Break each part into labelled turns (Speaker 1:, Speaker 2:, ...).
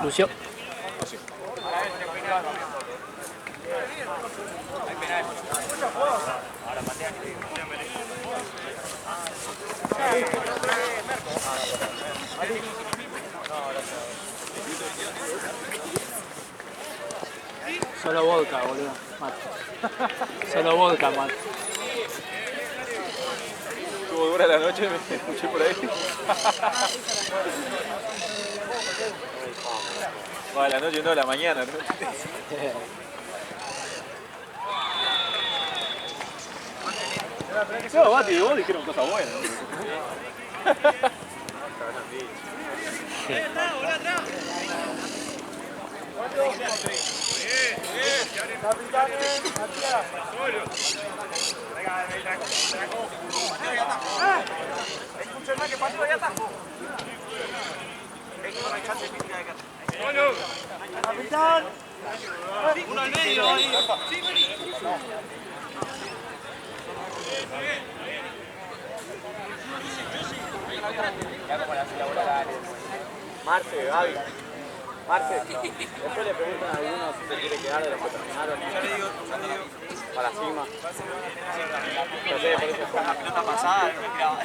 Speaker 1: Lucio. Solo vodka, boludo. Mate. Solo vodka, mate.
Speaker 2: Estuvo dura la noche, me escuché por ahí. Bueno, la noche no, la mañana, ¿no? No, Bati y vos dijeron cosas buenas.
Speaker 3: Capitán, uno al medio ahí.
Speaker 2: Marce, Gaby. Marce, después le preguntan a algunos si se quiere quedar de los que terminaron.
Speaker 3: Ya le digo.
Speaker 2: Para cima. No sé, por eso fue una
Speaker 3: Pelota pasada, no me quedaba.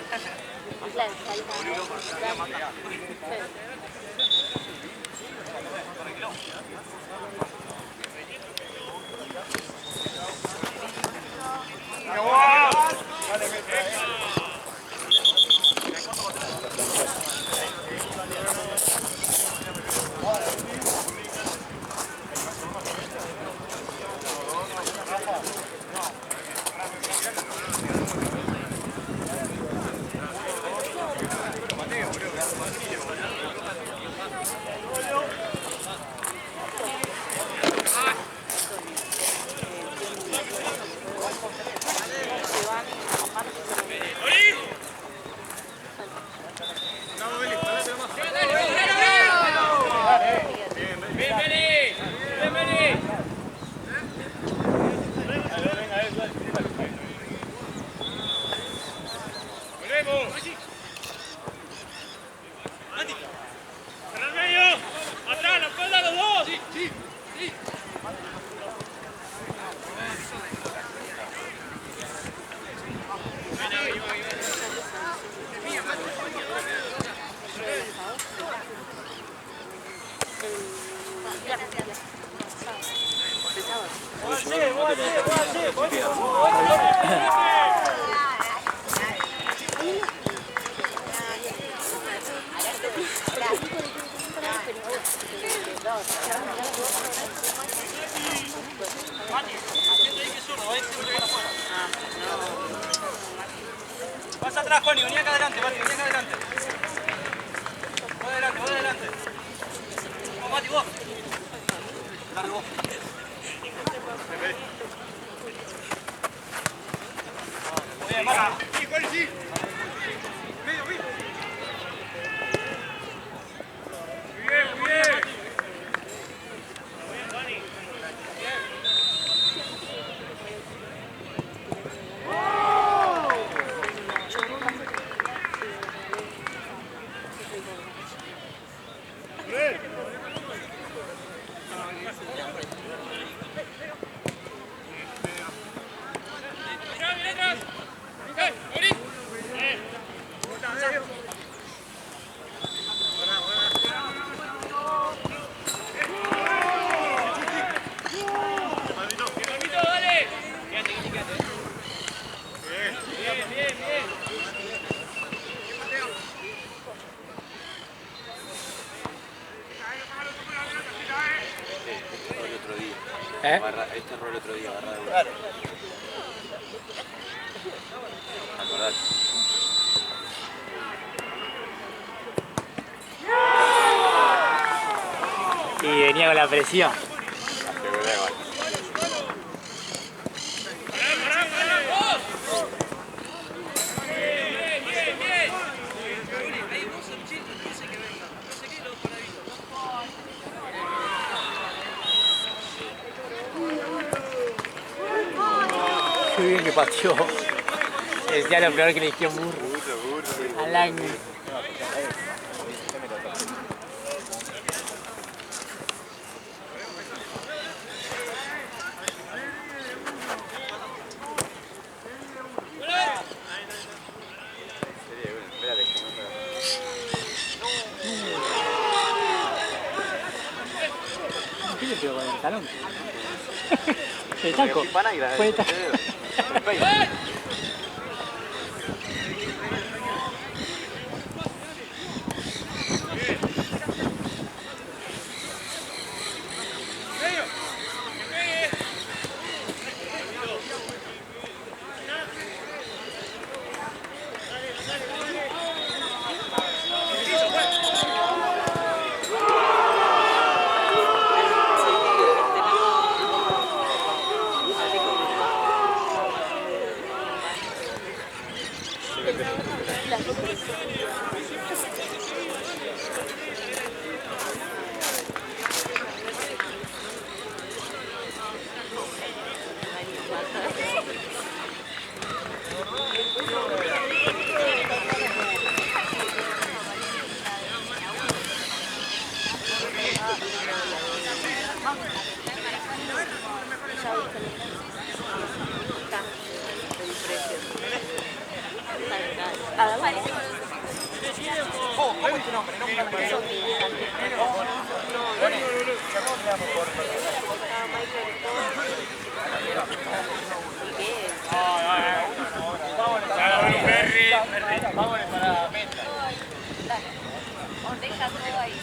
Speaker 3: Vas atrás, Juani, vení acá adelante, Mati, vení acá adelante. Vos adelante, vos adelante. Vos, Mati, vos. Dale, vos. Bien, Mati. Sí, Juani, sí. Medio, medio. Muy bien, muy bien. Muy bien, Juani.
Speaker 2: Este error el otro día, agarrado de vuelta. Claro. Acordate.
Speaker 1: Y venía con la presión. Qué bien que pateó. Decía lo peor que le dije burro. Al ángulo. talón. El taco. Fue el taco.
Speaker 3: ¿Cómo es tu nombre?
Speaker 2: Vámonos para Meta.
Speaker 4: Deja todo ahí.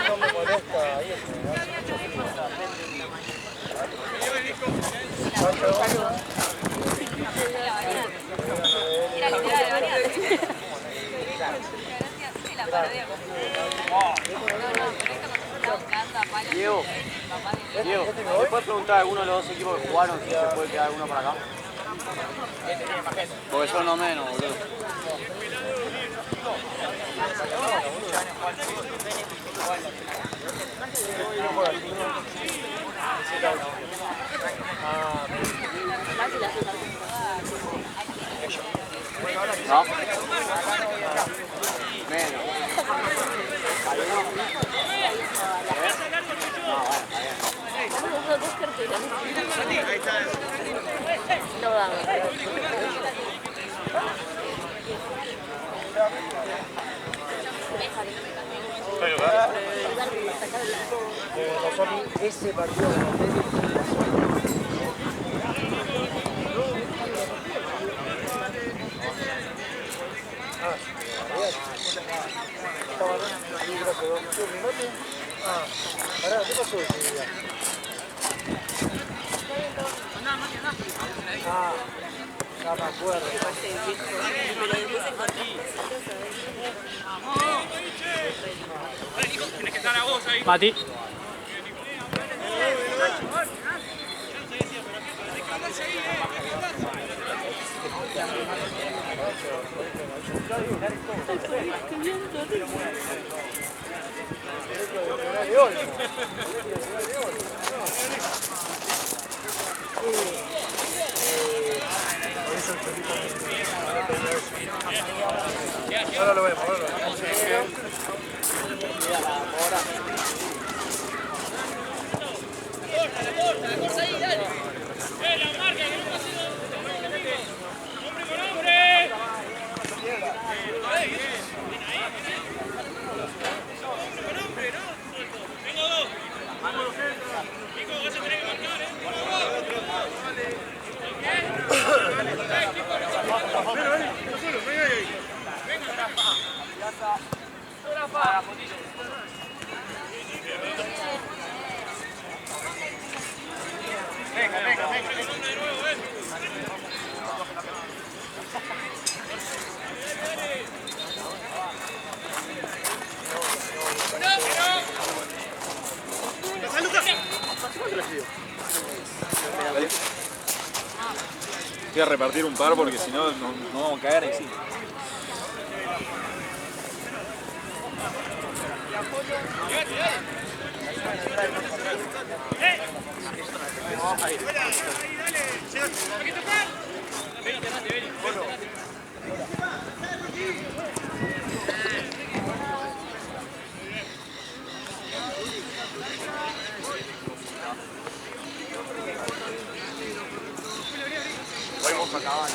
Speaker 5: No me molesta ahí.
Speaker 4: Mira, literal, de variedad. La parodia.
Speaker 2: Diego, ¿me puedes preguntar a alguno de los dos equipos que jugaron si se puede quedar alguno para acá? Porque son lo menos, boludo. ¿No? Menos.
Speaker 4: No dan.
Speaker 5: Ese partido de pará, ¿qué pasó ese día? Ya me acuerdo.
Speaker 1: Mati.
Speaker 5: Ahora lo vemos, ahora lo vemos.
Speaker 6: Voy a repartir un par porque si no, no vamos a caer ahí sí.
Speaker 2: Vamos a acabar.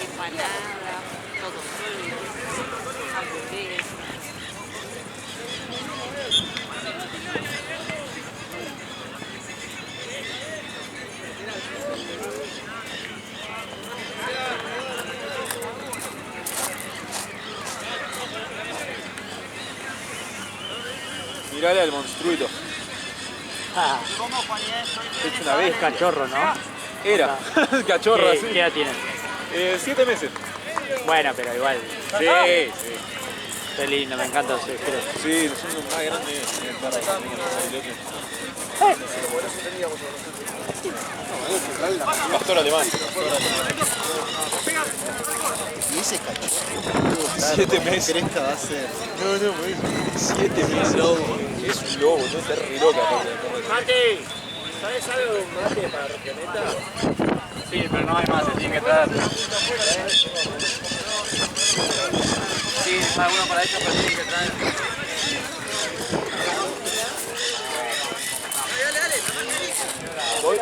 Speaker 4: Empanada, todo frío, hamburguesas.
Speaker 6: Mirale al monstruito.
Speaker 1: Es una vez cachorro, ¿no?
Speaker 6: Era. Cachorra,
Speaker 1: ¿Qué,
Speaker 6: sí.
Speaker 1: ¿Qué edad tiene?
Speaker 6: 7 meses.
Speaker 1: Bueno, pero igual.
Speaker 6: Sí, sí.
Speaker 1: Qué lindo, me encanta su estilo.
Speaker 6: Sí, son los más grandes. Pastor alemán.
Speaker 5: Y ese cachorro.
Speaker 6: 7 meses.
Speaker 5: Crezca va a ser. No, muy
Speaker 6: 7 meses. Es un lobo, no está re loca.
Speaker 5: Mate, ¿sabes algo de un mate para regioneta?
Speaker 2: Sí, pero no hay más, se tiene que traer. Sí, hay uno para ellos, pero tienen que traer.
Speaker 6: Voy.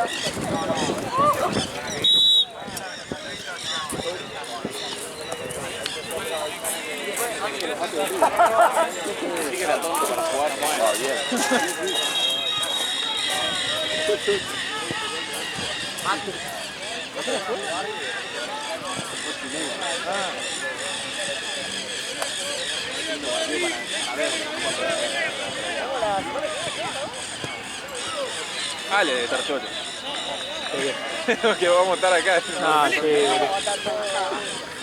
Speaker 2: Sí que era tonto para jugar, no bien.
Speaker 6: Ale de estar chocho. Que vamos a estar acá.
Speaker 1: No, sí.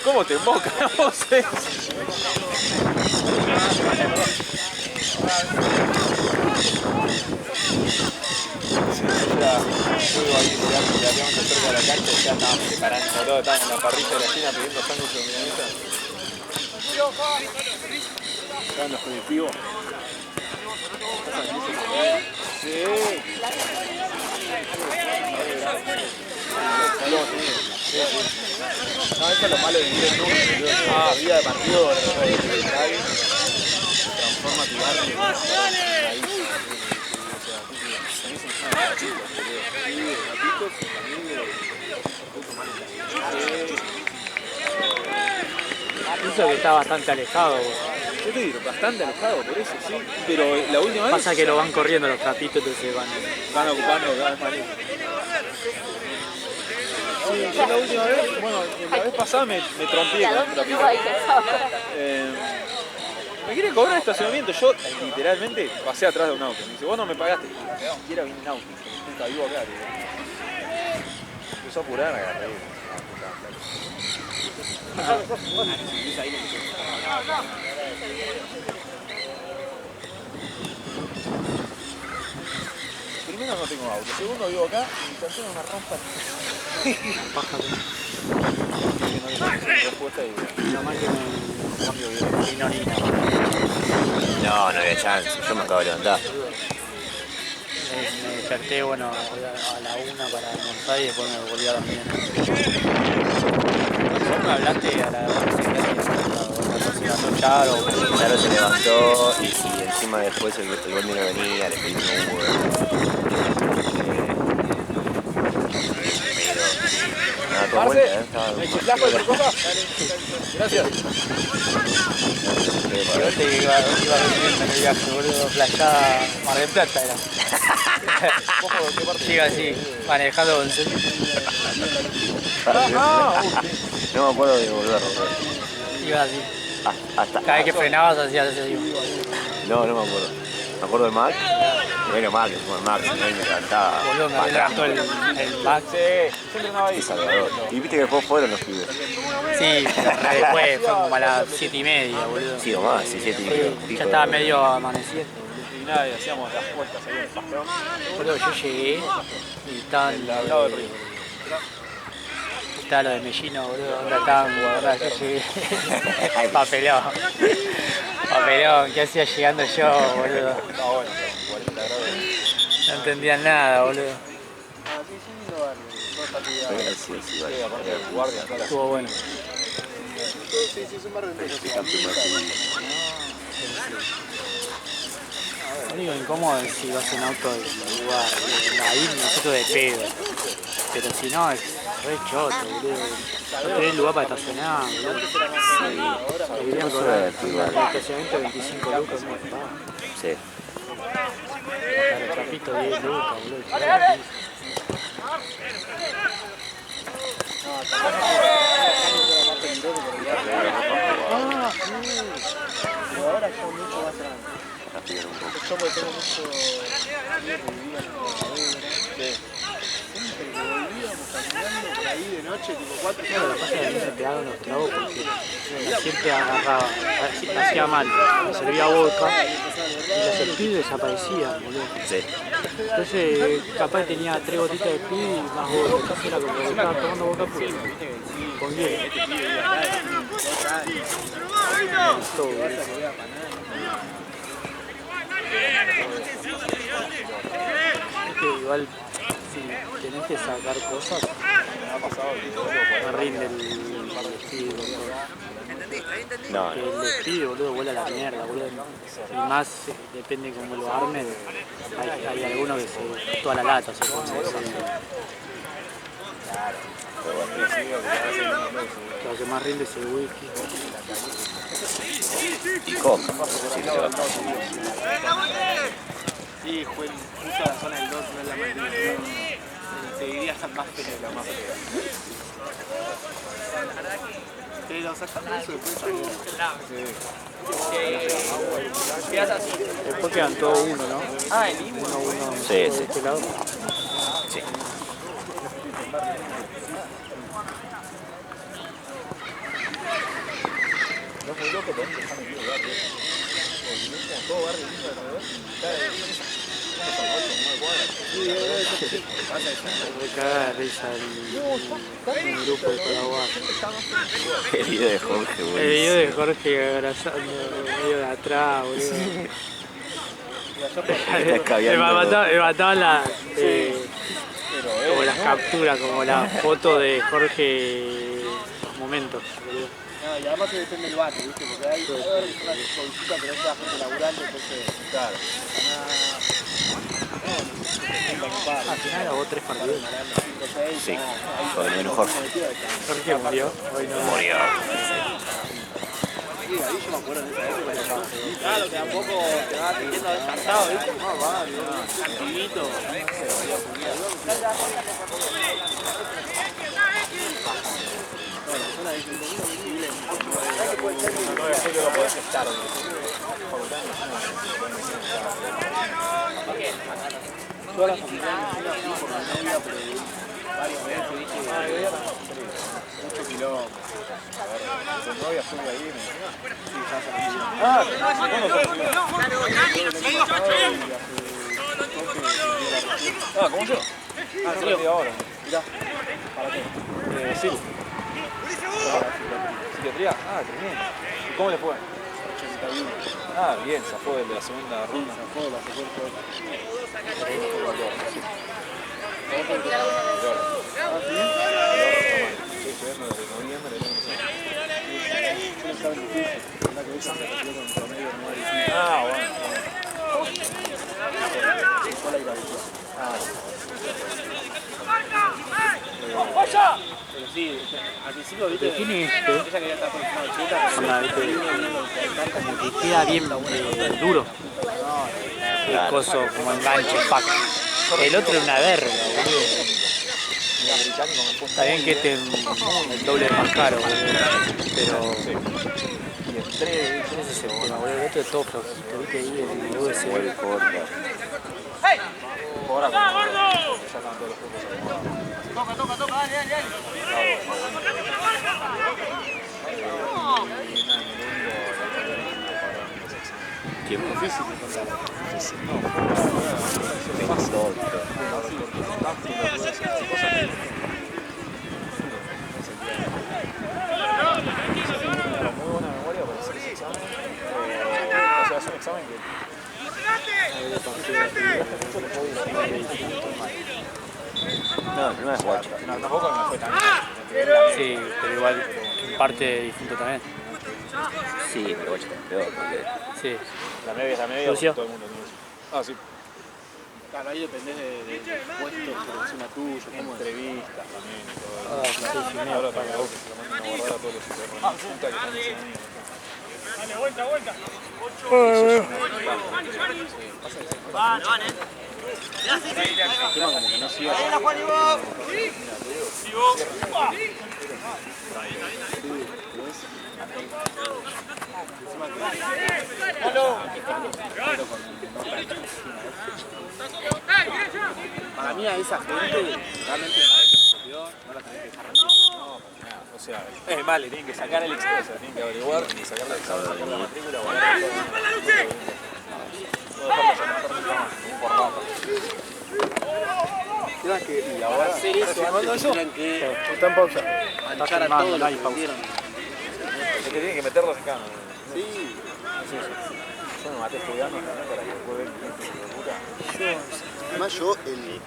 Speaker 6: ¿Cómo te emboca? No sé. Fuego ahí relativamente cerca de la cancha, ya estaban preparando todo, estaban en la parrilla de la esquina pidiendo sándwiches de milanesa. Estaban los colectivos. Sí. No, eso es lo malo de vivir en Nube. Ah, vida de partido, transforma tu barrio.
Speaker 1: Pienso que está bastante alejado.
Speaker 6: Yo te digo, bastante alejado por eso, sí. Pero la última vez
Speaker 1: Pasa que lo van corriendo los trapitos, entonces van
Speaker 6: ocupando cada vez más. Sí, yo la última vez, bueno, la vez pasada me trompié
Speaker 4: ¿A
Speaker 6: con un
Speaker 4: dónde
Speaker 6: trapito.
Speaker 4: iba ahí?
Speaker 6: Me quiere cobrar estacionamiento. Yo literalmente pasé atrás de un auto. Me dice, vos no me pagaste. Ni siquiera vi un auto. Nunca vivo acá. Empezó a apurar, agarré. Primero no tengo auto. Segundo vivo acá. Y tercero me rompa. Respuesta y
Speaker 1: nada más que me
Speaker 6: cambio de
Speaker 1: ignorina.
Speaker 2: No, no había chance, yo me acabo de levantar.
Speaker 1: Me desperté, bueno, a la 1 para almorzar y después me volví a dormir. Vos me hablaste a la 12:30 o
Speaker 2: Claro, se levantó y encima encima después el Bondi no venía, le pedimos un Uber. Nada, todo vuelta, estaba...
Speaker 6: ¿Me chiflás cualquier cosa? Gracias.
Speaker 1: Yo te iba recibiendo en el viaje, boludo, playada Mar del Plata era. Iba así, manejando con
Speaker 2: No me acuerdo de volverlo.
Speaker 1: iba así.
Speaker 2: Hasta...
Speaker 1: Cada vez que frenabas hacías así.
Speaker 2: No me acuerdo. Me acuerdo del Mac. Bueno, Mac, es como el Mac, me levantaba.
Speaker 1: Boludo, me levantó el Max.
Speaker 6: Sí, siempre andaba ahí.
Speaker 2: Qué salvador. Y viste que después fueron los pibes.
Speaker 1: Sí, pero después fue como a las 7:30, boludo.
Speaker 2: Sí, o más, 7 y pico.
Speaker 1: Ya estaba medio amaneciendo.
Speaker 6: Y nada, y hacíamos las vueltas ahí en el paseo.
Speaker 1: Boludo, yo llegué y estaban...
Speaker 6: Al lado del río.
Speaker 1: Estaba lo de Mellino, boludo, ahora estaban, ahora yo llegué. Papelón. Papelón, ¿qué hacía llegando yo, boludo?
Speaker 6: Estaba bueno, 40 grados.
Speaker 1: No entendían nada, boludo.
Speaker 2: Sí, vale.
Speaker 6: Aparte de guardia, acá la
Speaker 1: Estuvo bueno.
Speaker 5: Sí, es un barrio entero.
Speaker 1: Lo único incómodo es si vas en auto del lugar, boludo. Ahí me siento de pedo. Pero si no, es re choto, boludo. No tenés lugar para estacionar, boludo. Deberían cobrar el estacionamiento 25 lucas, no me paga.
Speaker 2: Sí.
Speaker 1: Para el trapito 10 lucas, boludo.
Speaker 5: Ahora son mucho más grandes. Yo porque tengo mucho tiempo, vivía en la siempre que volvíamos caminando por ahí de noche, tipo 4 o 5
Speaker 1: Lo que pasa es que a mí me pegaban los tragos porque siempre agarraba, hacía mal, me servía vodka y los speed desaparecían, boludo.
Speaker 2: Sí.
Speaker 1: Entonces, capaz tenía 3 gotitas de speed y más vodka. Casi era como que estaba tomando vodka pura. Con hielo. Todo, boludo. Es que igual, si tenés que sacar cosas, no rinde el speed, boludo.
Speaker 2: No,
Speaker 1: Que el speed, boludo, vuela a la mierda, boludo. Y más, depende cómo lo armen, hay algunos que se, toda la lata se pone. Lo que más rinde es el whisky.
Speaker 2: y coca. Sí, que se va.
Speaker 5: Sí, fue justo la zona del 2, no es la más linda. Te diría hasta más feliz la más fea. Pero sacando eso después salió.
Speaker 3: Quedas así.
Speaker 1: Después quedan todos uno, ¿no?
Speaker 3: Ah, el himno.
Speaker 1: Uno
Speaker 2: Sí,
Speaker 1: de
Speaker 2: sí.
Speaker 1: este lado.
Speaker 2: Sí.
Speaker 6: No es muy loco, pero es que están metidos barrio. Como todo barrio lindo alrededor. Está de 9 cuadras.
Speaker 1: Me caga de risa el grupo de Paraguay.
Speaker 2: El video de Jorge,
Speaker 1: El
Speaker 2: boludo.
Speaker 1: video de Jorge abrazando medio de atrás, boludo.
Speaker 2: Está
Speaker 1: Me mataban como las capturas, como la foto de Jorge momentos, boludo.
Speaker 5: No, y además se depende del barrio, ¿viste? Porque hay una solcita, pero es la gente laburante, entonces. Claro.
Speaker 1: Al final hago 3 partidos.
Speaker 2: Sí, con el Jorge.
Speaker 1: Jorge murió, hoy no.
Speaker 2: Murió.
Speaker 5: Sí, ahí yo me acuerdo de esa época. Claro, que tampoco te vas teniendo descansado, ¿viste? No, barrio, tranquilito. Toda la familia me por la novia, pero varias veces, ¿viste? Mucho quilombo.
Speaker 6: Tu novia sube ahí. ¿Cómo yo? Sí, ahora.
Speaker 5: Mirá,
Speaker 6: ¿Para qué? Sí. ¿Psiquiatría? Ah, tremendo. ¿Y cómo le fue?
Speaker 5: 81.
Speaker 6: Ah, bien, zafó de la segunda ronda.
Speaker 5: Sacó la secuencia.
Speaker 6: Estoy estudiando desde noviembre del año pasado.
Speaker 5: Yo no estaba en difícil, la que esa me salió con promedio 9.
Speaker 6: Ah, bueno.
Speaker 5: Pero sí, al principio, viste,
Speaker 1: Pero tiene
Speaker 5: ella quería estar por encima de Cheta, pero
Speaker 1: Onda, ¿viste? Como que queda bien duro. El coso como enganche, pack. El otro es una verga, boludo. Está bien que este es el doble más caro, boludo. Pero ese es el tema, boludo. El otro es todo flojito, viste ahí el USB.
Speaker 3: Toca, dale.
Speaker 6: ¿Quién?
Speaker 5: difícil.
Speaker 6: Muy buena memoria para hacer ese examen. O sea, es un examen que
Speaker 2: No, el primero es guacho.
Speaker 6: no, tampoco me fue tan
Speaker 1: Sí, pero igual en parte distinto también.
Speaker 2: Sí, pero guacho es peor, porque
Speaker 1: Sí.
Speaker 6: la media,
Speaker 1: Lucio.
Speaker 6: todo el mundo tiene eso. Ah, sí.
Speaker 5: Claro, ahí dependés de puestos por encima tuyo, cómo es.
Speaker 6: Entrevistas también y todo.
Speaker 1: Ah, sí, sí,
Speaker 6: Ahora también que se lo manden a guardar a todos los hijos de puta que están enseñando.
Speaker 5: El tema como que no sigue. Para mí a esa gente realmente sabés que se estudió, no la tenés que dejar rendir.
Speaker 6: O sea, es mal, le tienen que sacar el examen, o sea, tienen que averiguar y sacar el examen, sacar la matrícula, guardar todo. No dejarlo llamar por rato.
Speaker 5: Tema que ahora hacer eso antes tendrían que está en pausa. Manchar a todos los que perdieron.
Speaker 6: Es que tienen que meterlos acá, ¿no?
Speaker 5: Sí.
Speaker 6: Es eso. Yo me maté estudiando también para que después vean que es locura.
Speaker 5: Además yo el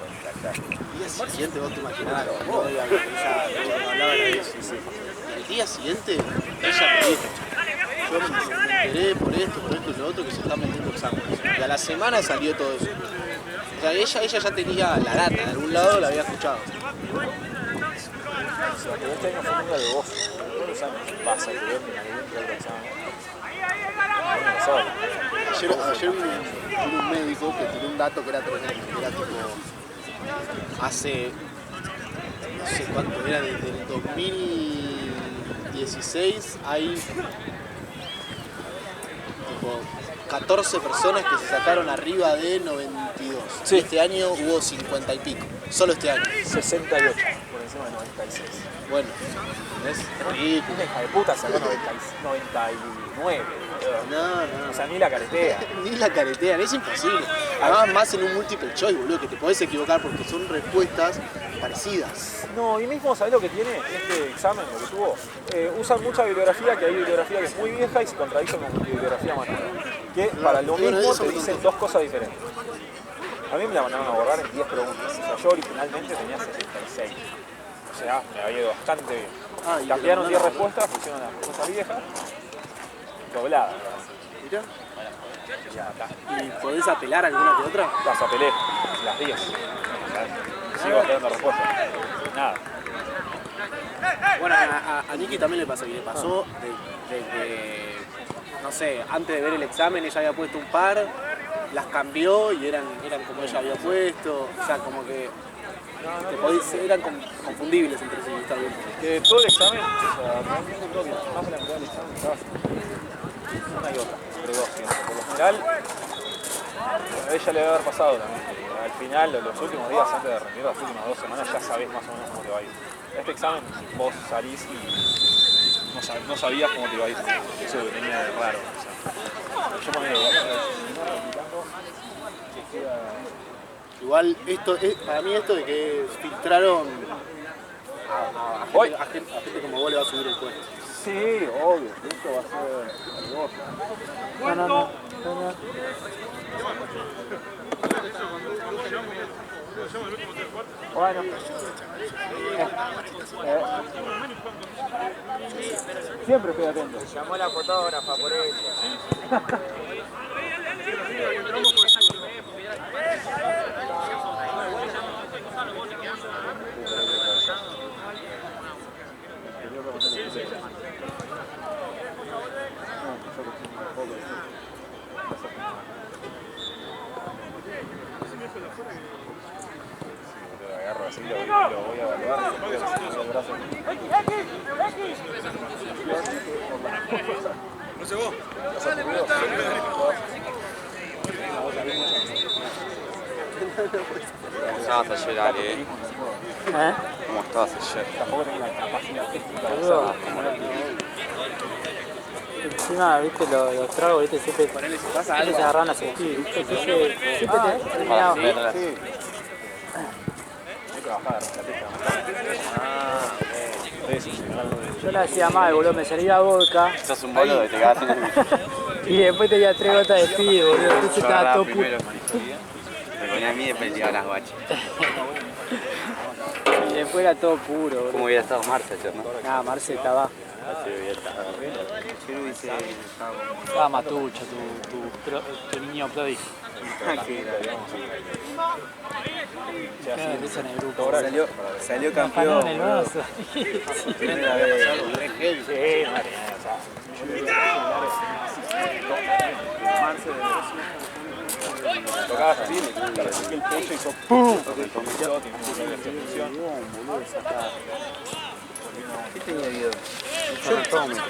Speaker 5: día siguiente, vos te imaginás, vos ella hablaba de eso. El día siguiente ella me dijo, yo me enteré por esto y lo otro que se están metiendo exámenes. Y a la semana salió todo eso. O sea, ella ya tenía la data, de algún lado la había escuchado.
Speaker 6: O sea, pero este año fue muy alevoso. Todos los años pasa que ven en algún que otro examen.
Speaker 5: Ayer vino un médico que tenía un dato que era tremendo, que era tipo, hace, no sé cuánto, era desde el 2016, hay tipo 14 personas que se sacaron arriba de 92.
Speaker 6: Sí.
Speaker 5: Este año hubo 50 y pico, solo este año.
Speaker 6: 68 por encima de 96.
Speaker 5: Bueno, es ridículo.
Speaker 6: Una hija de puta sacó 99.
Speaker 5: No.
Speaker 6: O sea, ni la caretea.
Speaker 5: Ni la caretean, es imposible. Además, más en un multiple choice, boludo, que te podés equivocar porque son respuestas parecidas.
Speaker 6: No, y mismo, ¿sabés lo que tiene este examen, lo que tuvo? Usan mucha bibliografía, que hay bibliografía que es muy vieja y se contradice con bibliografía más nueva. Que para lo
Speaker 5: Bueno,
Speaker 6: mismo
Speaker 5: eso
Speaker 6: te
Speaker 5: me
Speaker 6: dicen
Speaker 5: contó.
Speaker 6: dos cosas diferentes. A mí me la mandaron a abordar en 10 preguntas. O sea, yo originalmente tenía 76. O sea, me había ido bastante bien.
Speaker 5: Ah, y
Speaker 6: Cambiaron
Speaker 5: lo
Speaker 6: 10
Speaker 5: mandaron.
Speaker 6: respuestas, pusieron las respuestas viejas, dobladas.
Speaker 5: Mirá.
Speaker 6: Ya está.
Speaker 5: ¿Y podés apelar alguna que otra?
Speaker 6: Las apelé, las 10. Sigo esperando respuesta. Nada.
Speaker 5: Bueno, a Niki también le pasó, y le pasó de que, no sé, antes de ver el examen ella había puesto un par, las cambió y eran como ella había puesto, o sea, como que eran confundibles entre sí, está bien.
Speaker 6: Que todo el examen, o sea, realmente creo que más de la mitad del examen estaba una y otra, entre dos siempre. Por lo general, a ella le debe haber pasado también. Al final, los últimos días antes de rendir, las últimas 2 semanas, ya sabés más o menos cómo te va a ir. Este examen, vos salís y no sabías cómo te iba a ir. Eso es lo que tenía de raro. O sea, yo ponía que queda...
Speaker 5: Igual, para mí esto de que filtraron a gente como vos le va a subir el puesto.
Speaker 6: Sí, obvio, esto va a ser peligroso.
Speaker 1: No.
Speaker 6: Bueno. Siempre estoy atento.
Speaker 2: Llamó a la fotógrafa por eso.
Speaker 6: ahora sí lo voy a evaluar.
Speaker 3: No sé vos.
Speaker 2: ¿Cómo estabas ayer, Ale?
Speaker 1: ¿Eh?
Speaker 2: ¿Cómo estabas ayer?
Speaker 6: Tampoco tenía la capacidad física de
Speaker 1: Boludo. Encima, viste, los tragos, viste, siempre se agarran a sentir, viste, entonces siempre terminado.
Speaker 6: Sí. Hay que bajar la pista.
Speaker 1: Yo la hacía mal, boludo, me salía vodka
Speaker 2: Sos un boludo y te quedaste en el
Speaker 1: y después tenía 3 gotas de speed, boludo, entonces estaba todo
Speaker 2: primero con historia. Me ponía a mí y después le tiraba las guachas.
Speaker 1: y después era todo puro,
Speaker 2: ¿Cómo
Speaker 1: boludo.
Speaker 2: hubiera estado Marce ayer, no?
Speaker 1: Nada, Marce estaba matucho, tu niño prodigio. Qué risa en el grupo.
Speaker 5: Salió
Speaker 1: Campeón en el vaso.
Speaker 5: Primera vez.
Speaker 1: Sí,
Speaker 6: Tocaba así, le recibí el pecho y hizo ¡pum!
Speaker 5: ¿Qué tenía Diego?
Speaker 2: Fermentómetro.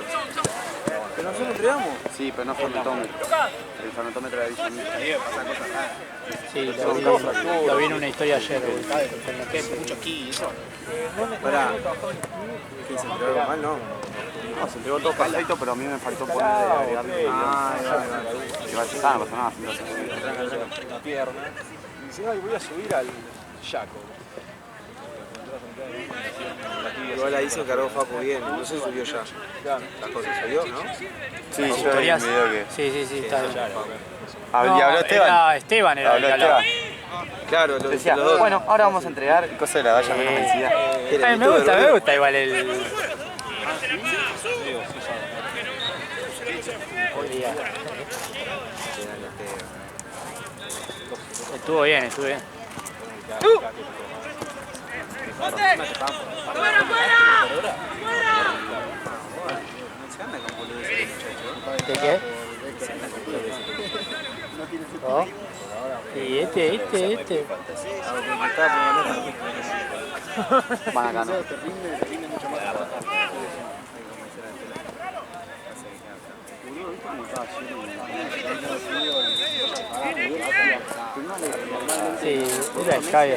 Speaker 5: ¿Que nosotros entregamos?
Speaker 2: Sí, pero no fermentómetro. El fermentómetro de Villa Mitre.
Speaker 5: Ahí me pasa cosas raras.
Speaker 1: Sí, lo vi en una historia ayer, boludo.
Speaker 5: ¿Qué? ¿Mucho aquí eso? Pará. ¿Qué se entregó algo mal? No.
Speaker 2: No, se entregó todo perfecto, pero a mí me faltó ponerle agregarle. Igual ya está, no pasa nada.
Speaker 6: la pierna. Y dice, ay, voy a subir al Yaco.
Speaker 5: Igual ahí se encargó Facu bien, no se subió ya. Las cosas subió, ¿no?
Speaker 2: Sí, yo vi un
Speaker 1: Historias.
Speaker 2: video que...
Speaker 1: Sí, está bien.
Speaker 2: Y habló Esteban.
Speaker 1: Era Esteban, era el que
Speaker 2: Habló
Speaker 1: hablaba.
Speaker 2: Esteban.
Speaker 5: Claro,
Speaker 2: Decía,
Speaker 5: los dos.
Speaker 2: bueno, ahora vamos a entregar cosas de la valla menos vencida.
Speaker 1: A mí me gusta igual el... Estuvo bien, estuvo bien. ¿De qué? ¿Oh? Sí, este.
Speaker 2: Van acá, ¿no?
Speaker 1: Sí, era el callo.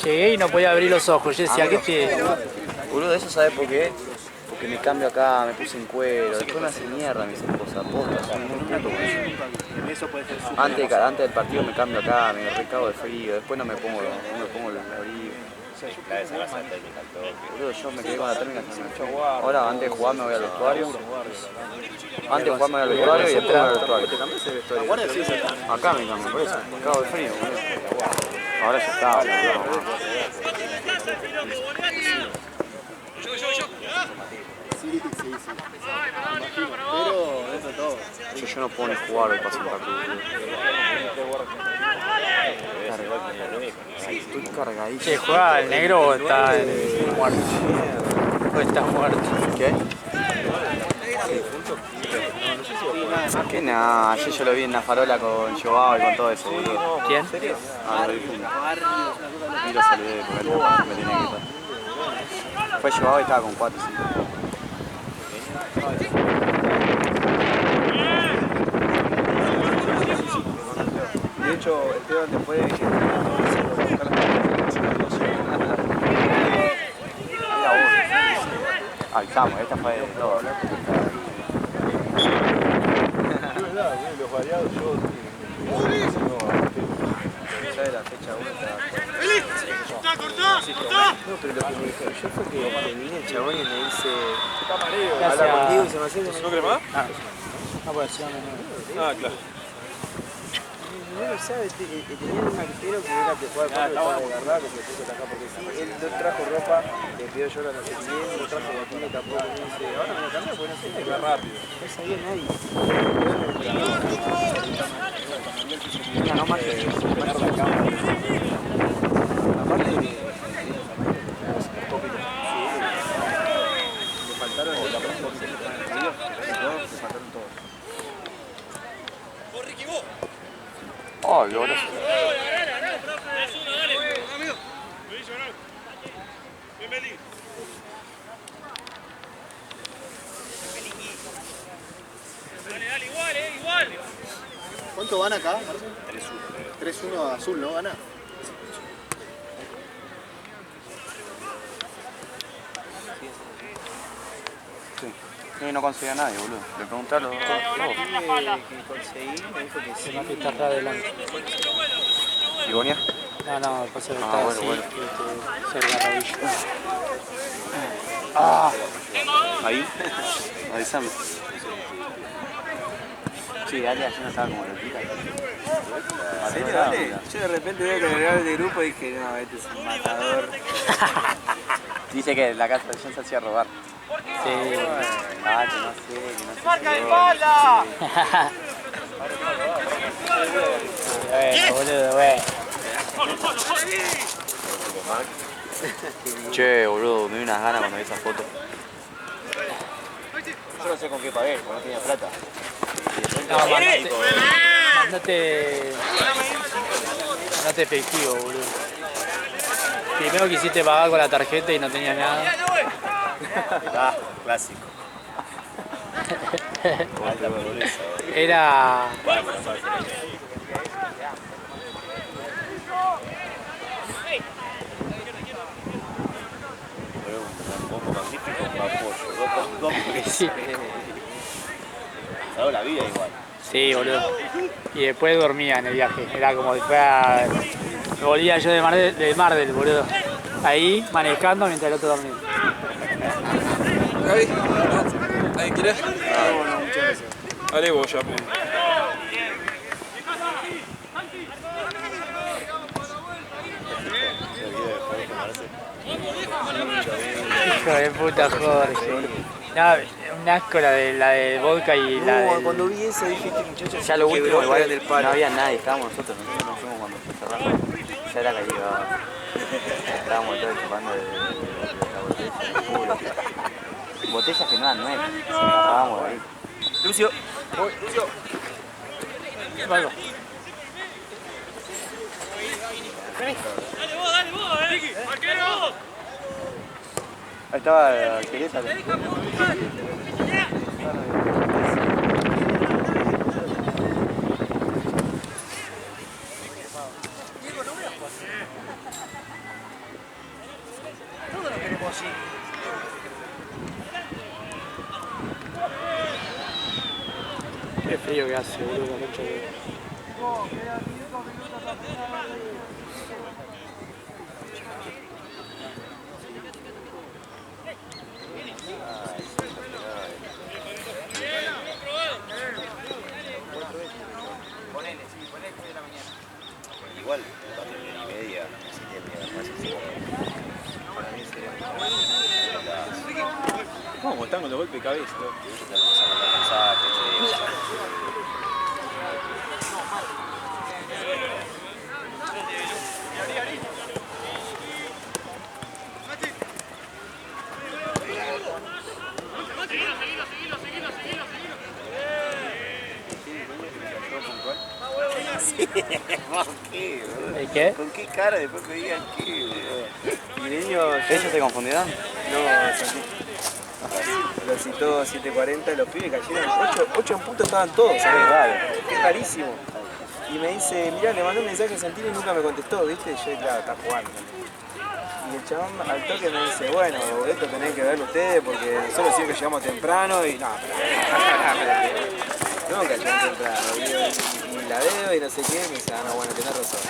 Speaker 1: Llegué y no podía abrir los ojos. Yo decía, ¿qué te...?
Speaker 2: Boludo, ¿eso sabes por qué? Porque me cambio acá, me puse en cuero, después me hace mierda mis esposas, posta, soy muy puto con eso. Antes del partido me cambio acá, me recago de frío, después no me pongo el abrigo. Boludo, yo me quedé con la térmica también. Ahora, antes de jugar me voy al vestuario. Antes de jugar me voy al vestuario y después me voy al vestuario. Acá me cambio, por eso, me cago de frío, boludo. Ahora ya está, boludo.
Speaker 5: Pero eso es todo.
Speaker 2: Yo no puedo ni jugar hoy para Santa Cruz, estoy cargadísimo.
Speaker 1: Che, ¿juega el negro o está muerto? ¿O está muerto?
Speaker 2: ¿Qué? Que nada, ayer yo lo vi en la farola con Joao y con todo eso, boludo.
Speaker 1: ¿Quién?
Speaker 2: Ah, lo difunto. Y lo saludé porque él me tenía que estar. Fue Joao y estaba con 4 5.
Speaker 5: De hecho, Esteban después de que buscar
Speaker 2: Avisamos, esta fue de todo.
Speaker 6: Los variados, yo...
Speaker 5: ya de la fecha 1 estaba.
Speaker 3: ¡Cortá!
Speaker 5: No, pero lo que me dijo yo fue que vine el chabón y me dice,
Speaker 6: Está mareo.
Speaker 5: habla contigo y se me hace
Speaker 6: ¿No crees más?
Speaker 1: No, pues sí, no.
Speaker 6: Ah, claro.
Speaker 5: no lo sabe, tenía un arquero que era que jugaba cuando estaba de verdad, que se puso acá porque sí, él no trajo ropa, le pidió yo no sé quién, no trajo botines tampoco, me dice, ahora me lo cambio porque no sé,
Speaker 6: Va rápido.
Speaker 5: no sabía nadie.
Speaker 2: No más que la cámara.
Speaker 5: Aparte, le faltaron la próxima, le faltaron todos.
Speaker 2: Oh, yo ahora
Speaker 3: ¡Es uno, dale! ¡Amigo!
Speaker 5: ¿Cuánto van acá, Marcelo? 3-1 Azul, ¿no? ¿Gana?
Speaker 2: Sí. No conseguía a nadie, boludo. Le pregunté a los dos.
Speaker 5: Que conseguí, me dijo que sí.
Speaker 1: Una pista atrás adelante.
Speaker 2: ¿Y Gonia?
Speaker 1: No, pasa que
Speaker 2: Ah,
Speaker 1: está
Speaker 2: bueno,
Speaker 1: así,
Speaker 2: bueno.
Speaker 1: que se la rodilla.
Speaker 2: Ahí. Avísame. Sí, dale, así no estaba como loquita.
Speaker 7: ¿En serio, dale? Yo de repente veo que agregar de grupo y dije, no, este es un matador.
Speaker 2: Dice que la casa se hacía robar.
Speaker 1: Sí.
Speaker 2: Ah, que no sé.
Speaker 3: ¡Marca de espalda!
Speaker 1: Bueno, boludo, bueno.
Speaker 2: Che, boludo, me dio unas ganas cuando vi esa foto.
Speaker 7: Yo no sé con qué pagué, porque no tenía plata.
Speaker 1: No, mandate efectivo, boludo. Primero quisiste pagar con la tarjeta y no tenías nada.
Speaker 7: Ah, clásico.
Speaker 1: Era...
Speaker 7: Un poco magnífico, un apoyo. Dos
Speaker 1: Sí.
Speaker 7: dado la vida igual.
Speaker 1: Sí, boludo. Y después dormía en el viaje. Era como si fuera... Me volvía yo de Mardel, boludo. Ahí, manejando mientras el otro dormía.
Speaker 8: Gaby, ¿alguien quiere?
Speaker 5: No, muchas gracias.
Speaker 8: Dale vos ya, pues.
Speaker 1: Hijo de puta, Jorge, boludo. No, un asco la de vodka y la de...
Speaker 7: Cuando vi eso dije, este muchacho
Speaker 2: Ya lo último, igual
Speaker 7: del palo.
Speaker 2: no había nadie, estábamos nosotros nos fuimos cuando cerramos. Ya era que llegaba. Estábamos todos chupando de la botella, puro. Botellas que no eran nuestras, se las agarrábamos de ahí.
Speaker 7: Lucio.
Speaker 1: Algo.
Speaker 3: Dale vos, Ricky. Marquero.
Speaker 2: Ahí estaba Querétaro.
Speaker 1: Qué frío que hace, boludo, con mucho de...
Speaker 7: Igual, 4:30, 7:30, para mí sería ¿cómo están con los golpes de cabeza? ¿Por qué, boludo?
Speaker 1: ¿El qué?
Speaker 7: ¿Con qué cara después me digan qué, boludo?
Speaker 2: ¿Ellos se confundieron?
Speaker 7: No, lo citó a 7:40, los pibes cayeron 8 en punto, estaban todos.
Speaker 2: Qué raro.
Speaker 7: Qué rarísimo. Y me dice, mirá, le mandé un mensaje a Santini y nunca me contestó, ¿viste? Y yo, claro, está jugando. Y el chabón al toque me dice, bueno, esto tenés que verlo ustedes porque nosotros siempre llegamos temprano y no, pero nunca llegamos temprano. Y la veo y no sé qué, me dice, ah, no, bueno, tenés razón.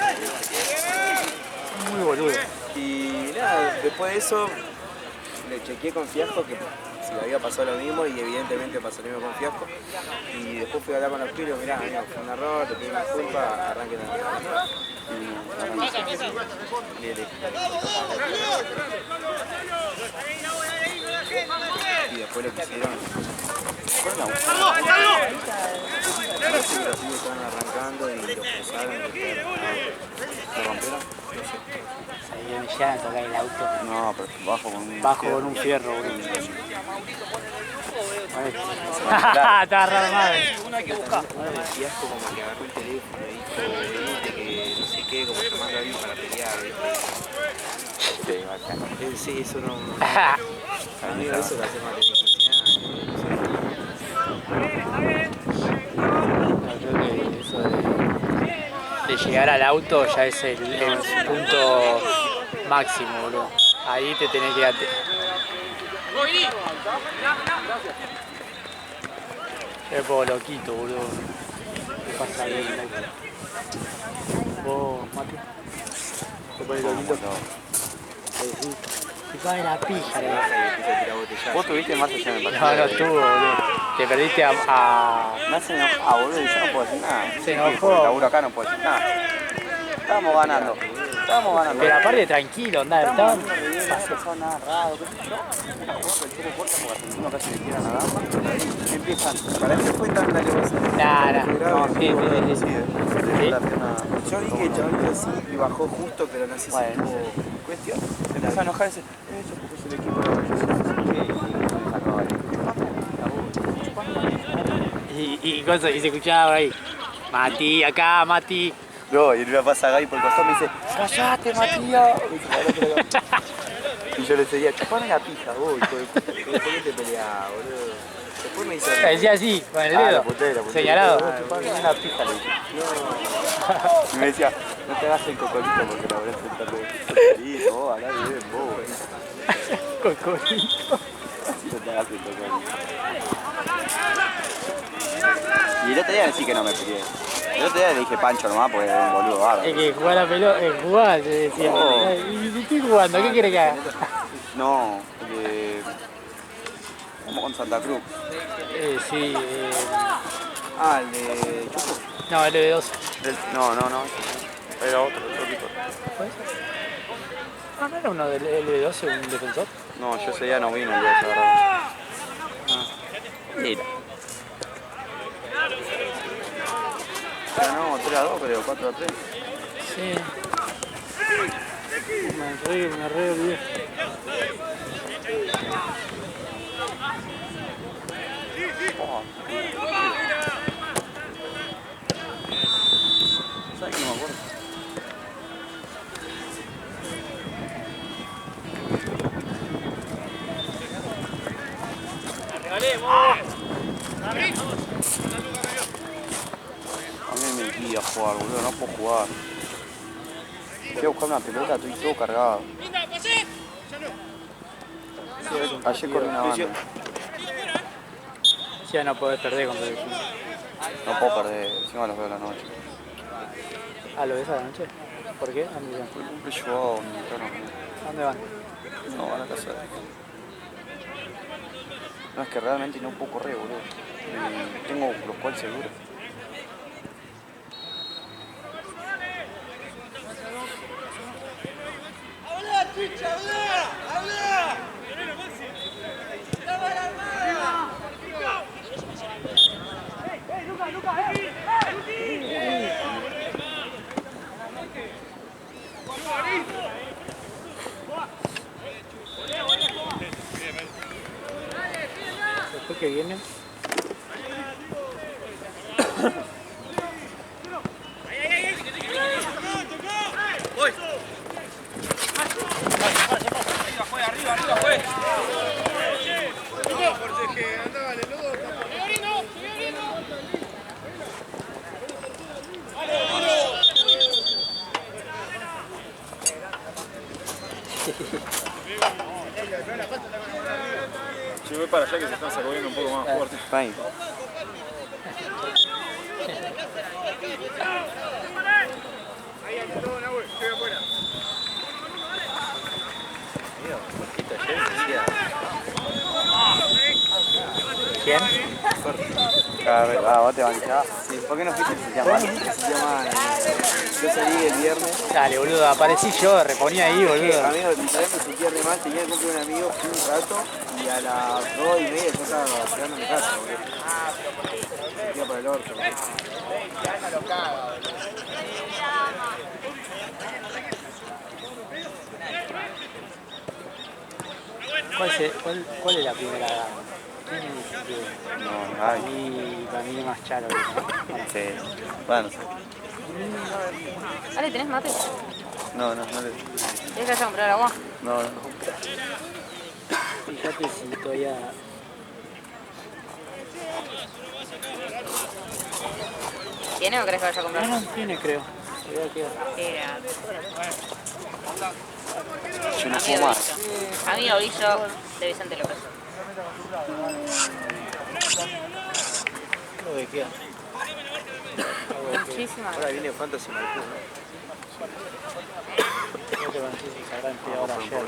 Speaker 1: Muy boludo.
Speaker 7: Y nada, después de eso le chequeé con Fiasco que si le había pasado lo mismo y evidentemente pasó lo mismo con Fiasco. Y después fui a hablar con los pibes, mirá, amigo, fue un error, te pido una disculpa, arranquen a la y después lo que hicieron. Parece que los pibes estaban arrancando y los cruzaron y
Speaker 2: ¿Se rompieron?
Speaker 1: Se me llegan a tocar el auto.
Speaker 2: No, pero
Speaker 1: Bajo con un fierro, boludo. Estaba raro, madre.
Speaker 7: Fiasco como que agarró el teléfono y dijo, venite que no sé qué, como tomando ahí para pelear.
Speaker 2: Sí, bacán.
Speaker 7: Sí, eso no. A mí eso lo hace mal de 15 años.
Speaker 1: Creo que eso de... de llegar al auto ya es el punto máximo, boludo. Ahí te tenés que... Yo me pongo loquito, boludo. ¿Qué pasa ahí? Vos, Mati. ¿Te pones loquito? Sí. Te cae la pija,
Speaker 2: Vos tuviste más allá en el partido.
Speaker 1: No, no estuvo, boludo. Te perdiste a...
Speaker 2: Me hace enojar, boludo, y yo no puedo decir nada.
Speaker 1: Se enojó.
Speaker 2: El laburo acá no puedo decir nada. Estábamos ganando.
Speaker 1: Pero aparte tranquilo, andá, estaba...
Speaker 2: No pasó nada raro, qué sé yo. Una jugada del tiro corta porque Argentino casi le tiran a la dama. Y empiezan. Para mí fue tan alevosía.
Speaker 1: Nah. No, sí.
Speaker 7: Yo vi que el chabón hizo así y bajó justo, pero no sé si tuvo cuestión.
Speaker 2: Se empezó a enojar y dice, eso porque es el equipo de
Speaker 1: Y se escuchaba ahí. Mati, acá, Mati.
Speaker 2: No, y en una pasa Gaby por el costado me dice, ¡cállate, Matías! Y yo le seguía, chupame la pija, vos, hijo de puta.
Speaker 7: ¿Por qué te peleás, boludo? Después me dice...
Speaker 1: Decía así, con el dedo,
Speaker 2: la putera.
Speaker 1: señalado.
Speaker 2: Chupame la pija, le dije. Y me decía, no te hagas el cocolito porque la verdad es un taco de cocolito, vos, hablá bien, vos.
Speaker 1: Cocolito.
Speaker 2: No te hagas el cocolito. Y el otro día decí que no me peleé. El otro día le dije Pancho nomás porque era un boludo bárbaro.
Speaker 1: Es que jugar la pelota, jugar, se decía.
Speaker 2: Oh.
Speaker 1: ¿Y estoy jugando? ¿Qué quiere que haga?
Speaker 2: No, porque... Como con Santa Cruz.
Speaker 1: Sí,
Speaker 7: Ah, el de Chupo.
Speaker 1: no, el de 12.
Speaker 2: No. Era otro equipo.
Speaker 1: Ah, ¿no era uno del L12, un defensor?
Speaker 2: No, yo ese día no vino el día de esa verdad. Mira. Ganamos 3-2, creo, 4-3.
Speaker 1: Sí. Me re olvidé.
Speaker 2: ¿Sabes que no me acuerdo? A mí me guía jugar, boludo, no puedo jugar. Fui a buscar una pelota, estoy todo cargado. Ayer corrí una banda.
Speaker 1: Ya no podés perder contra el
Speaker 2: No puedo perder, encima los veo a la noche.
Speaker 1: Ah, ¿lo ves a la noche? ¿Por qué? ¿A dónde van?
Speaker 2: Cumple yo, mi hermano.
Speaker 1: ¿A dónde van?
Speaker 2: No, van a casa. No, es que realmente no puedo correr, boludo. Tengo los cuales seguros.
Speaker 3: ¡Habla, Twitch, habla!
Speaker 1: Después que viene.
Speaker 3: Arriba, juez.
Speaker 6: Yo voy para allá que se están sacudiendo un poco más fuerte.
Speaker 2: Fine.
Speaker 1: ¿Quién?
Speaker 2: Vos te bancás. ¿Por qué no fuiste que se llama?
Speaker 7: Yo salí el viernes.
Speaker 1: Dale, boludo, aparecí yo, reponía ahí, boludo.
Speaker 7: Amigo, literalmente me sentía re mal, tenía que cumplir un amigo, fui un rato y a las 2:30 yo estaba llegando a mi casa, boludo. Me sentía para el orto, boludo.
Speaker 1: ¿Cuál es la primera dama? ¿Quién es el que...
Speaker 2: No,
Speaker 1: Para
Speaker 2: ay.
Speaker 1: mí es más charo. ¿No?
Speaker 2: Sí. Bueno, sí.
Speaker 4: Ale, ¿tenés mate?
Speaker 2: No.
Speaker 4: ¿Quieres que vaya a comprar agua?
Speaker 2: No.
Speaker 1: Fíjate si todavía...
Speaker 4: ¿Tiene o querés que vaya a comprar?
Speaker 1: No, tiene, creo.
Speaker 4: Era.
Speaker 2: Yo no puedo más.
Speaker 4: Amigo Orillo de Vicente López.
Speaker 1: Lo que queda.
Speaker 4: Muchísimas.
Speaker 7: Ahora viene Fantasy Maipú, ¿no?
Speaker 1: Creo que Francisco se habrá enfriado ayer.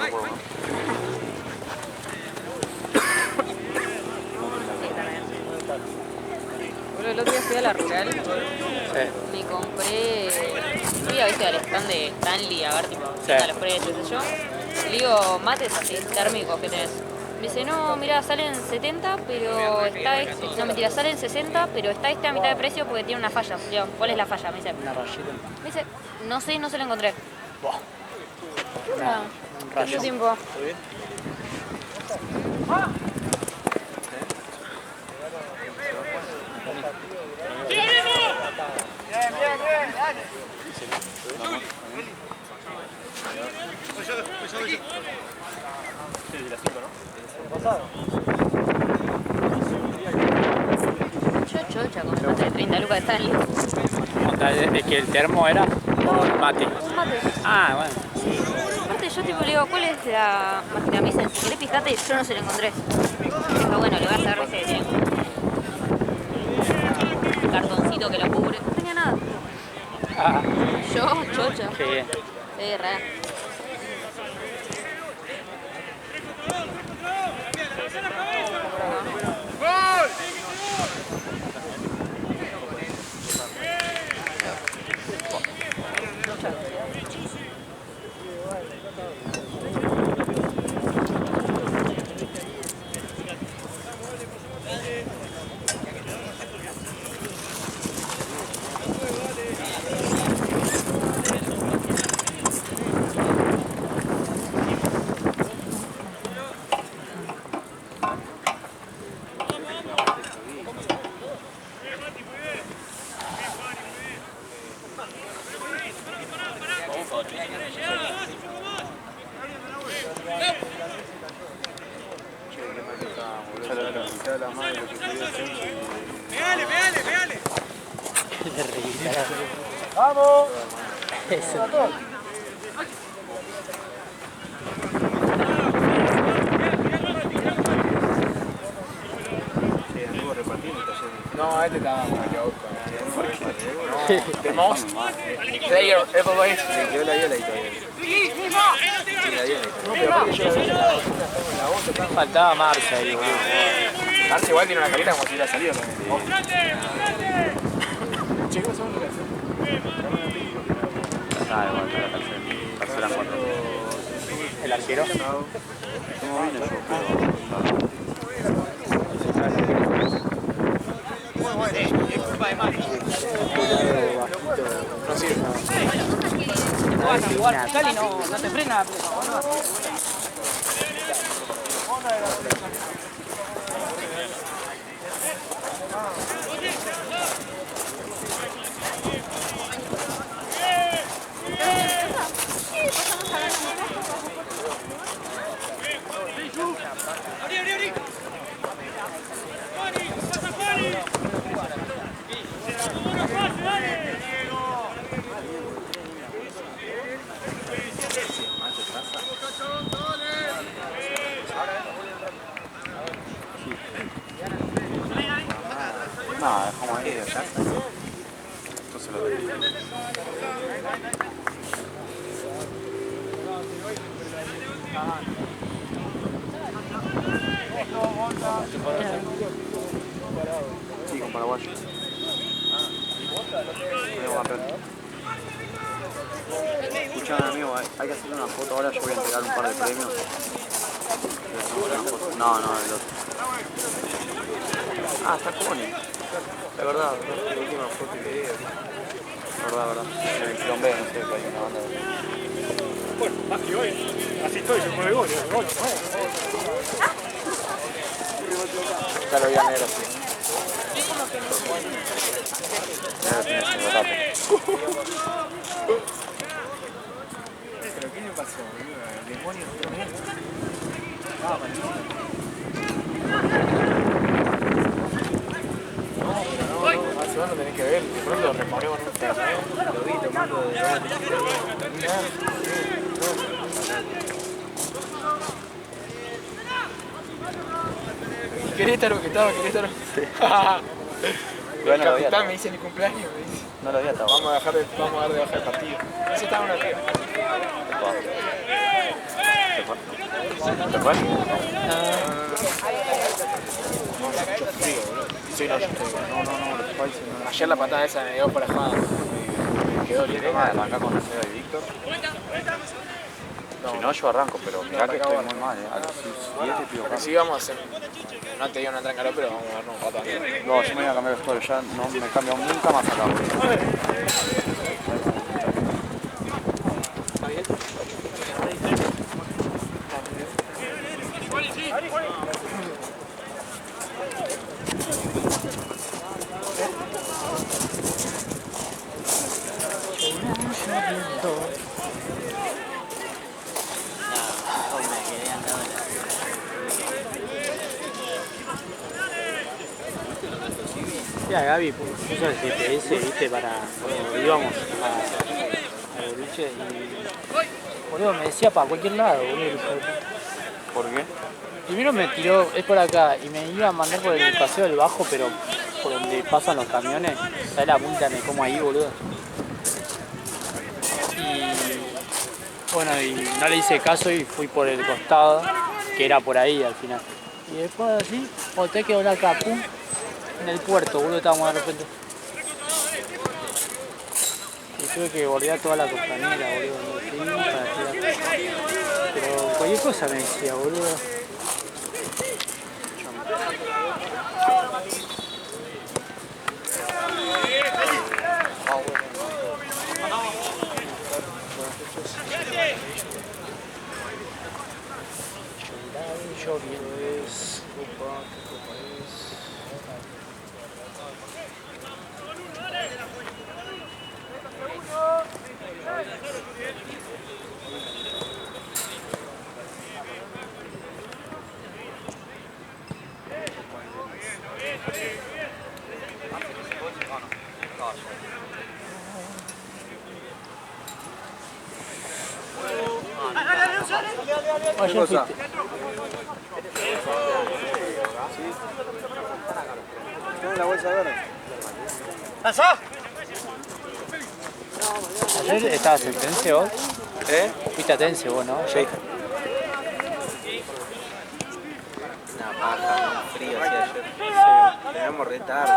Speaker 4: Bueno, el otro día fui a la rural.
Speaker 1: Sí.
Speaker 4: Me compré. Fui a al stand de Stanley a ver tipo a los precios, qué sé yo. Le digo, mates así, térmicos que tenés. Me dice, no, mira, salen 70, pero está este. No, mentira, salen 60, pero está este a mitad de precio porque tiene una falla. Le digo, ¿cuál es la falla? Me dice,
Speaker 1: Una rayita.
Speaker 4: me dice, no sé, no se lo encontré.
Speaker 1: Buah.
Speaker 4: Ah,
Speaker 1: Un
Speaker 4: ¿Cuánto
Speaker 1: rayón.
Speaker 4: tiempo? Yo chocha con un mate de 30 lucas de Stanley.
Speaker 1: ¿Es que el termo era? ¿O el mate?
Speaker 4: Un mate.
Speaker 1: Ah, bueno.
Speaker 4: Aparte yo tipo le digo, ¿cuál es la máquina? Me dicen, si querés fijate, yo no se la encontré. Pero bueno, le voy a hacer ese cartoncito que lo cubre. No tenía nada.
Speaker 1: Ah,
Speaker 4: Yo, chocha.
Speaker 1: qué bien.
Speaker 4: Sí, re.
Speaker 5: ¡Vamos!
Speaker 1: Eso.
Speaker 6: No, este estaba mal que Oscar. The most player evaluate.
Speaker 7: Le quedó la viola y todavía. Sí, la viola.
Speaker 6: No, pero aparte yo la vi la voz tocando.
Speaker 1: Faltaba Marcia ahí, boludo.
Speaker 6: Arce igual tiene una carita como si hubiera salido también. Che, ¿cómo se llama la canción?
Speaker 2: Ah, igual, la tercera 4.
Speaker 1: El arquero.
Speaker 2: ¿Cómo vine yo? Pero...
Speaker 6: No sirve.
Speaker 4: No vas a jugar Cali, no te frena.
Speaker 2: No, dejamos ahí de casa. Entonces lo tengo. Sí, con paraguayo. Escuchame, amigo, hay que hacerle una foto ahora. Yo voy a entregar un par de premios. No, no, el otro. Ah, está Connie. La verdad, la última foto que vi. Verdad. El Quilombé, no sé, que hay una banda de...
Speaker 5: Bueno, más que hoy. Así estoy, se mueve gol.
Speaker 2: Ya lo vi a negro, sí. Negro tiene su botata.
Speaker 5: ¿Pero qué le pasó, boludo? El demonio entró en él. Ah, malísimo. No, pero no,
Speaker 6: no lo tenés que ver, de pronto lo reponemos en un torneo.
Speaker 7: Lo vi tomando de
Speaker 6: Querétaro, que estaba Querétaro.
Speaker 2: Bueno,
Speaker 6: El
Speaker 2: lo vi
Speaker 6: capitán
Speaker 2: atado.
Speaker 6: me dice mi cumpleaños, me dice.
Speaker 2: No lo había atado.
Speaker 6: Vamos a dar de bajar el partido. Ese estaba en una tía.
Speaker 2: ¿Se fue?
Speaker 6: Mucho frío, boludo. Sí, no, yo estoy. No. Ayer la patada esa me dio por ajada. Me quedó
Speaker 2: ¿Qué
Speaker 6: lindo.
Speaker 2: tema de arrancar con Seba y Víctor? Si no, yo arranco, pero mirá que estoy muy mal, A los 7 pido
Speaker 6: Porque
Speaker 2: cambio.
Speaker 6: sí vamos a hacer. No te digo una tranca, pero vamos a darnos un pato.
Speaker 2: No, yo me voy a cambiar de vestuario, ya no me cambio nunca más acá, boludo.
Speaker 1: Ya, Gaby puso el GPS, viste, para cuando íbamos a boliche y... Boludo, me decía para cualquier lado, boludo.
Speaker 2: ¿Por qué?
Speaker 1: Primero me tiró, es por acá, y me iba a mandar por el paseo del Bajo, pero por donde pasan los camiones. ¿Sabes la multa me como ahí, boludo? Y... bueno, y no le hice caso y fui por el costado, que era por ahí al final. Y después así, volteé que volá acá, pum. En el puerto, boludo, estábamos de repente. Y tuve que bordear toda la costanera, boludo. Sí, para tirar. Pero cualquier cosa me decía, boludo. Lloviendo es, copa, ¿qué copa es? Ayer fuiste.
Speaker 7: ¿Tienes la bolsa verde?
Speaker 1: Ayer estabas en Tense vos.
Speaker 2: ¿Eh?
Speaker 1: Fuiste a Tense vos, ¿no?
Speaker 2: Sí.
Speaker 7: Una paja, un frío hacía ayer. Llegamos re tarde.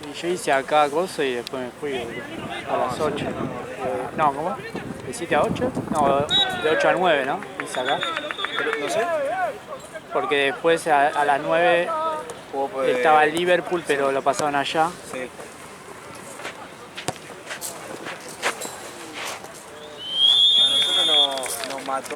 Speaker 1: Y yo hice acá cosas y después me fui, boludo, a las 8. No, ¿cómo? ¿De 7 a 8? No, de 8 a 9, ¿no? Hice acá.
Speaker 7: No sé.
Speaker 1: Porque después a las 9 estaba el Liverpool, pero lo pasaron allá.
Speaker 7: Sí.